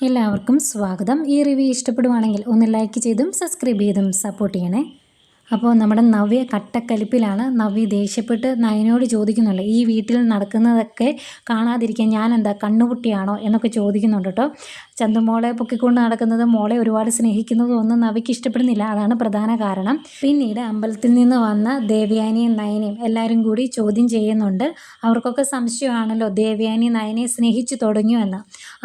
എല്ലാവർക്കും സ്വാഗതം. ഈ റിവ്യൂ ഇഷ്ടപ്പെടുവാണെങ്കിൽ ഒന്ന് ലൈക്ക് ചെയ്തും സബ്സ്ക്രൈബ് ചെയ്തും സപ്പോർട്ട് ചെയ്യണേ. അപ്പോൾ നമ്മുടെ നവ്യ കട്ടക്കലിപ്പിലാണ്. നവ്യ ദേഷ്യപ്പെട്ട് നയനോട് ചോദിക്കുന്നുണ്ട്, ഈ വീട്ടിൽ നടക്കുന്നതൊക്കെ കാണാതിരിക്കാൻ ഞാൻ എന്താ കണ്ണുകുട്ടിയാണോ എന്നൊക്കെ ചോദിക്കുന്നുണ്ട് കേട്ടോ. ചന്തുമോളെ പൊക്കിക്കൊണ്ട് നടക്കുന്നത്, മോളെ ഒരുപാട് സ്നേഹിക്കുന്നതും ഒന്നും നവ്യക്ക് ഇഷ്ടപ്പെടുന്നില്ല. അതാണ് പ്രധാന കാരണം. പിന്നീട് അമ്പലത്തിൽ നിന്ന് വന്ന ദേവയാനിയും നയനയും എല്ലാവരും കൂടി ചോദ്യം ചെയ്യുന്നുണ്ട്. അവർക്കൊക്കെ സംശയമാണല്ലോ ദേവയാനി നയനെ സ്നേഹിച്ചു തുടങ്ങിയോ എന്ന്.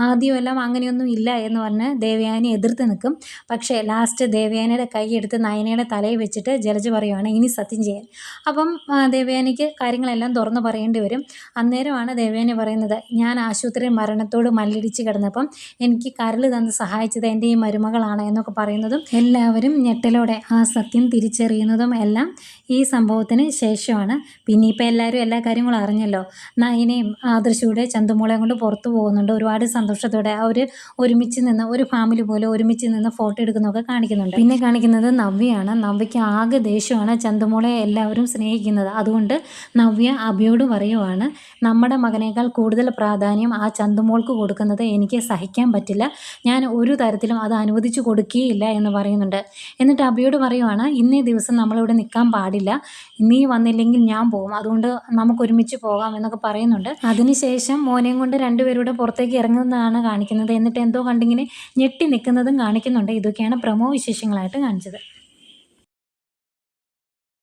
ആദ്യമെല്ലാം അങ്ങനെയൊന്നും ഇല്ല എന്ന് പറഞ്ഞ് ദേവയാനി എതിർത്ത് നിൽക്കും. പക്ഷേ ലാസ്റ്റ് ദേവയാനിയുടെ കൈ എടുത്ത് നയനയുടെ തലയിൽ വെച്ചിട്ട് ജലജ പറയുവാണ് ഇനി സത്യം ചെയ്യാൻ. അപ്പം ദേവയാനിക്ക് കാര്യങ്ങളെല്ലാം തുറന്നു പറയേണ്ടി വരും. അന്നേരമാണ് ദേവയാനി പറയുന്നത്, ഞാൻ ആശുപത്രിയിൽ മരണത്തോട് മല്ലിടിച്ച് കിടന്നപ്പം എനിക്ക് കരൾ തന്ന് സഹായിച്ചത് എൻ്റെ ഈ മരുമകളാണ് എന്നൊക്കെ പറയുന്നതും എല്ലാവരും ഞെട്ടലോടെ ആ സത്യം തിരിച്ചറിയുന്നതും എല്ലാം ഈ സംഭവത്തിന് ശേഷമാണ്. പിന്നെ ഇപ്പം എല്ലാവരും എല്ലാ കാര്യങ്ങളും അറിഞ്ഞല്ലോ. നയനയും ആദർശൂടെ ചന്തുമോളെ കൊണ്ട് പുറത്തു പോകുന്നുണ്ട്. ഒരുപാട് സന്തോഷത്തോടെ അവർ ഒരുമിച്ച് നിന്ന് ഒരു ഫാമിലി പോലെ ഒരുമിച്ച് നിന്ന് ഫോട്ടോ എടുക്കുന്നതൊക്കെ കാണിക്കുന്നുണ്ട്. പിന്നെ കാണിക്കുന്നത് നവ്യയാണ്. നവ്യയ്ക്ക് ആകെ ദേഷ്യമാണ് ചന്തുമോളെ എല്ലാവരും സ്നേഹിക്കുന്നത്. അതുകൊണ്ട് നവ്യ അഭിയോട് പറയുവാണ്, നമ്മുടെ മകനേക്കാൾ കൂടുതൽ പ്രാധാന്യം ആ ചന്തുമോൾക്ക് കൊടുക്കുന്നത് എനിക്ക് സഹിക്കാൻ പറ്റില്ല. ഞാൻ ഒരു തരത്തിലും അത് അനുവദിച്ചു കൊടുക്കുകയില്ല എന്ന് പറയുന്നുണ്ട്. എന്നിട്ട് അഭിയോട് പറയുവാണ്, ഇന്നേ ദിവസം നമ്മളിവിടെ നിൽക്കാൻ പാടില്ല, നീ വന്നില്ലെങ്കിൽ ഞാൻ പോകും, അതുകൊണ്ട് നമുക്ക് ഒരുമിച്ച് പോകാം എന്നൊക്കെ പറയുന്നുണ്ട്. അതിനുശേഷം മോനെയും കൊണ്ട് രണ്ടുപേരുടെ പുറത്തേക്ക് ഇറങ്ങുന്നതാണ് കാണിക്കുന്നത്. എന്നിട്ട് എന്തോ കണ്ടിങ്ങനെ ഞെട്ടി നിൽക്കുന്നതും കാണിക്കുന്നുണ്ട്. ഇതൊക്കെയാണ് പ്രമോ വിശേഷങ്ങളായിട്ട് കാണിച്ചത്.